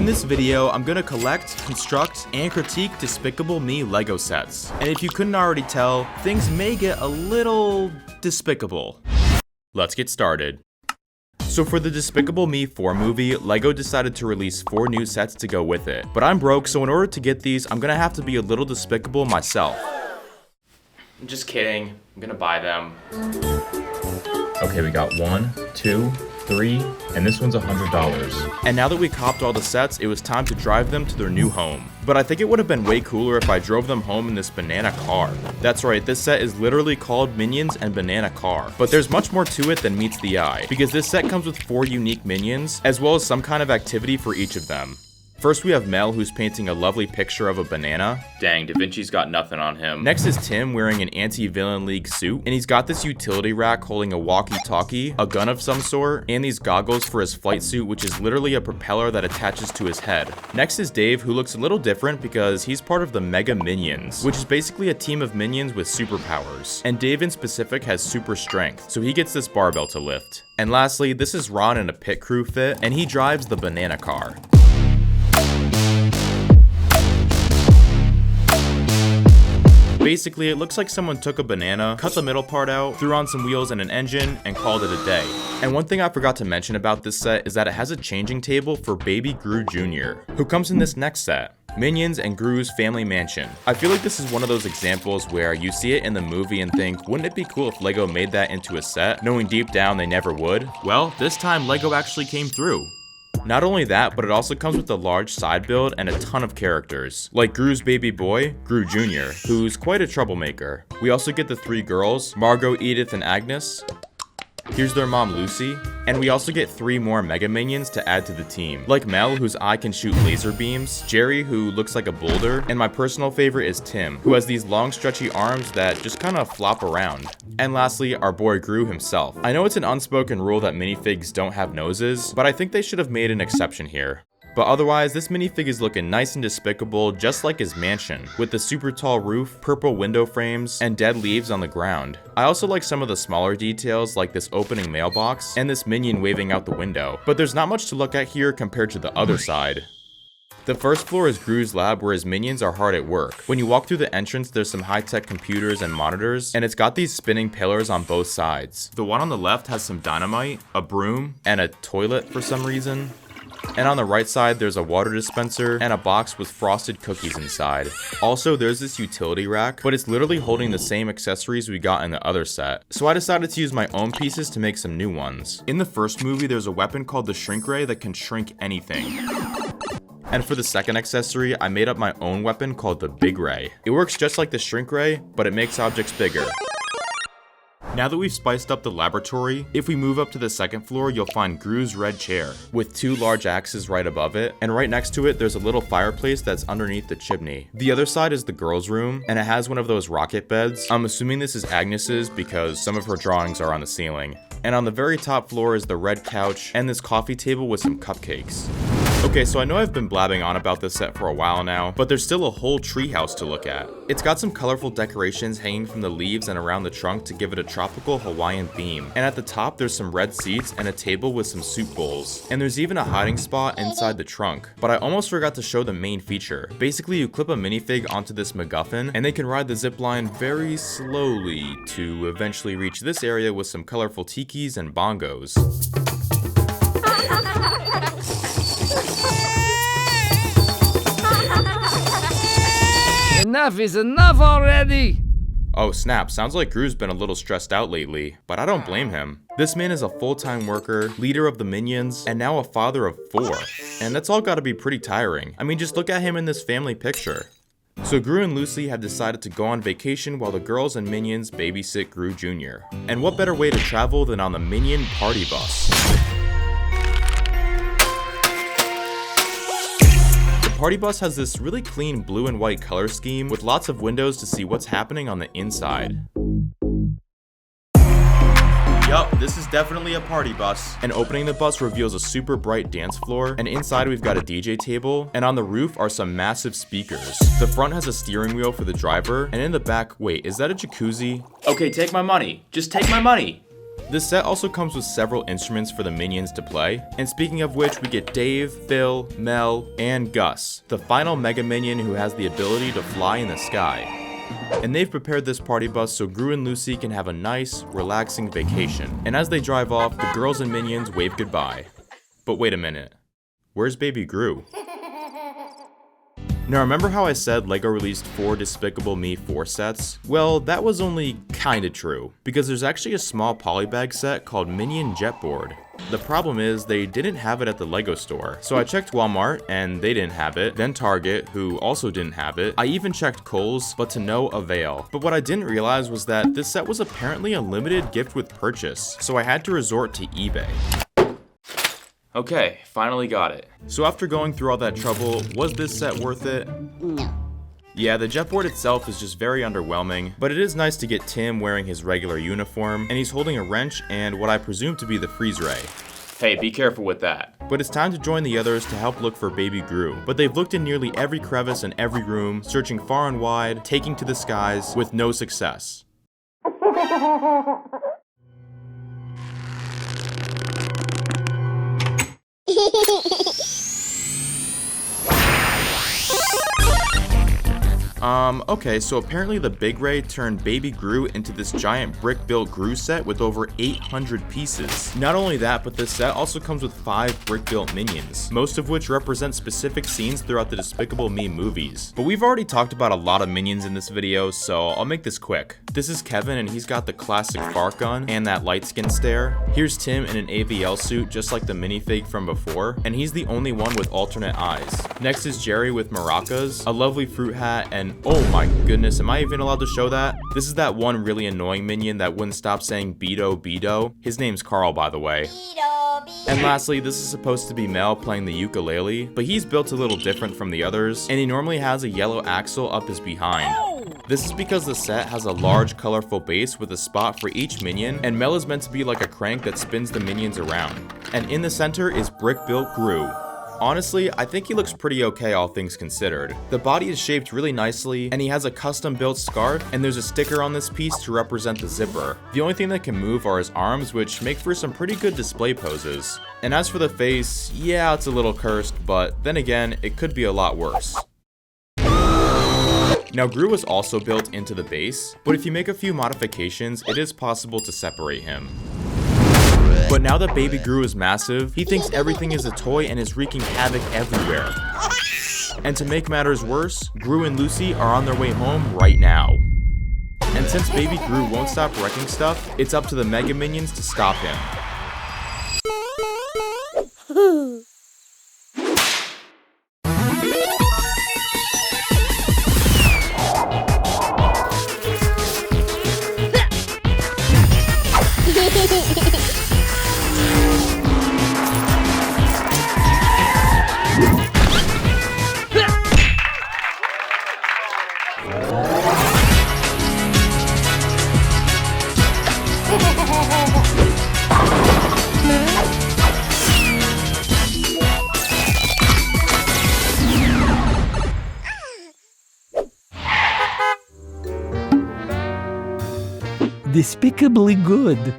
this video, I'm gonna collect, construct, and critique Despicable Me Lego sets. And if you couldn't already tell, things may get a little despicable. Let's get started. So for the Despicable Me 4 movie, LEGO decided to release 4 new sets to go with it. But I'm broke, so in order to get these, I'm gonna have to be a little despicable myself. I'm just kidding, I'm gonna buy them. Okay, we got 1, 2, 3, and this one's $100. And now that we copped all the sets, it was time to drive them to their new home. But I think it would have been way cooler if I drove them home in this banana car. That's right, this set is literally called Minions and Banana Car. But there's much more to it than meets the eye, because this set comes with 4 unique minions, as well as some kind of activity for each of them. First we have Mel, who's painting a lovely picture of a banana. Dang, Da Vinci's got nothing on him. Next is Tim, wearing an anti-villain league suit, and he's got this utility rack holding a walkie-talkie, a gun of some sort, and these goggles for his flight suit, which is literally a propeller that attaches to his head. Next is Dave, who looks a little different because he's part of the Mega Minions, which is basically a team of minions with superpowers. And Dave in specific has super strength, so he gets this barbell to lift. And lastly, this is Ron in a pit crew fit, and he drives the banana car. Basically, it looks like someone took a banana, cut the middle part out, threw on some wheels and an engine, and called it a day. And one thing I forgot to mention about this set is that it has a changing table for Baby Gru Jr., who comes in this next set. Minions and Gru's Family Mansion. I feel like this is one of those examples where you see it in the movie and think, wouldn't it be cool if LEGO made that into a set, knowing deep down they never would? Well, this time LEGO actually came through. Not only that, but it also comes with a large side build and a ton of characters, like Gru's baby boy, Gru Jr., who's quite a troublemaker. We also get the 3 girls, Margot, Edith, and Agnes. Here's their mom, Lucy. And we also get 3 more Mega Minions to add to the team, like Mel, whose eye can shoot laser beams, Jerry, who looks like a boulder, and my personal favorite is Tim, who has these long stretchy arms that just kind of flop around. And lastly, our boy Gru himself. I know it's an unspoken rule that minifigs don't have noses, but I think they should have made an exception here. But otherwise, this minifig is looking nice and despicable, just like his mansion, with the super tall roof, purple window frames, and dead leaves on the ground. I also like some of the smaller details, like this opening mailbox, and this minion waving out the window. But there's not much to look at here compared to the other side. The first floor is Gru's lab, where his minions are hard at work. When you walk through the entrance, there's some high-tech computers and monitors, and it's got these spinning pillars on both sides. The one on the left has some dynamite, a broom, and a toilet for some reason. And on the right side, there's a water dispenser and a box with frosted cookies inside. Also, there's this utility rack, but it's literally holding the same accessories we got in the other set. So I decided to use my own pieces to make some new ones. In the first movie, there's a weapon called the Shrink Ray that can shrink anything. And for the second accessory, I made up my own weapon called the Big Ray. It works just like the Shrink Ray, but it makes objects bigger. Now that we've spiced up the laboratory, if we move up to the second floor, you'll find Gru's red chair, with 2 large axes right above it, and right next to it, there's a little fireplace that's underneath the chimney. The other side is the girls' room, and it has one of those rocket beds. I'm assuming this is Agnes's because some of her drawings are on the ceiling. And on the very top floor is the red couch, and this coffee table with some cupcakes. Okay, so I know I've been blabbing on about this set for a while now, but there's still a whole treehouse to look at. It's got some colorful decorations hanging from the leaves and around the trunk to give it a tropical Hawaiian theme. And at the top, there's some red seats and a table with some soup bowls. And there's even a hiding spot inside the trunk. But I almost forgot to show the main feature. Basically, you clip a minifig onto this MacGuffin, and they can ride the zip line very slowly to eventually reach this area with some colorful tikis and bongos. Enough is enough already! Oh snap, sounds like Gru's been a little stressed out lately, but I don't blame him. This man is a full-time worker, leader of the Minions, and now a father of 4. And that's all gotta be pretty tiring. I mean, just look at him in this family picture. So Gru and Lucy have decided to go on vacation while the girls and Minions babysit Gru Jr. And what better way to travel than on the Minion Party Bus? Party Bus has this really clean blue and white color scheme with lots of windows to see what's happening on the inside. Yup, this is definitely a party bus. And opening the bus reveals a super bright dance floor, and inside we've got a DJ table, and on the roof are some massive speakers. The front has a steering wheel for the driver, and in the back, wait, is that a jacuzzi? Okay, take my money. Just take my money. This set also comes with several instruments for the minions to play, and speaking of which, we get Dave, Phil, Mel, and Gus, the final Mega Minion who has the ability to fly in the sky. And they've prepared this party bus so Gru and Lucy can have a nice, relaxing vacation. And as they drive off, the girls and minions wave goodbye. But wait a minute, where's baby Gru? Now remember how I said LEGO released 4 Despicable Me 4 sets? Well, that was only kinda true, because there's actually a small polybag set called Minion Jetboard. The problem is they didn't have it at the LEGO store, so I checked Walmart and they didn't have it, then Target, who also didn't have it. I even checked Kohl's, but to no avail. But what I didn't realize was that this set was apparently a limited gift with purchase, so I had to resort to eBay. Okay, finally got it. So after going through all that trouble, was this set worth it? No. Yeah, the jetboard itself is just very underwhelming, but it is nice to get Tim wearing his regular uniform, and he's holding a wrench and what I presume to be the freeze ray. Hey, be careful with that. But it's time to join the others to help look for baby Gru. But they've looked in nearly every crevice and every room, searching far and wide, taking to the skies, with no success. Okay, so apparently the Big Ray turned baby Gru into this giant brick-built Gru set with over 800 pieces. Not only that, but this set also comes with 5 brick-built minions, most of which represent specific scenes throughout the Despicable Me movies. But we've already talked about a lot of minions in this video, so I'll make this quick. This is Kevin, and he's got the classic fart gun and that light skin stare. Here's Tim in an AVL suit, just like the minifig from before, and he's the only one with alternate eyes. Next is Jerry with maracas, a lovely fruit hat, and oh my goodness, am I even allowed to show that? This is that one really annoying minion that wouldn't stop saying Beto Beto. His name's Carl, by the way. And lastly, this is supposed to be Mel playing the ukulele, but he's built a little different from the others, and he normally has a yellow axle up his behind. This is because the set has a large colorful base with a spot for each minion, and Mel is meant to be like a crank that spins the minions around. And in the center is brick-built Gru. Honestly, I think he looks pretty okay all things considered. The body is shaped really nicely, and he has a custom built scarf, and there's a sticker on this piece to represent the zipper. The only thing that can move are his arms, which make for some pretty good display poses. And as for the face, yeah, it's a little cursed, but then again, it could be a lot worse. Now Gru was also built into the base, but if you make a few modifications, it is possible to separate him. But now that baby Gru is massive, he thinks everything is a toy and is wreaking havoc everywhere. And to make matters worse, Gru and Lucy are on their way home right now. And since baby Gru won't stop wrecking stuff, it's up to the Mega Minions to stop him. Despicably good.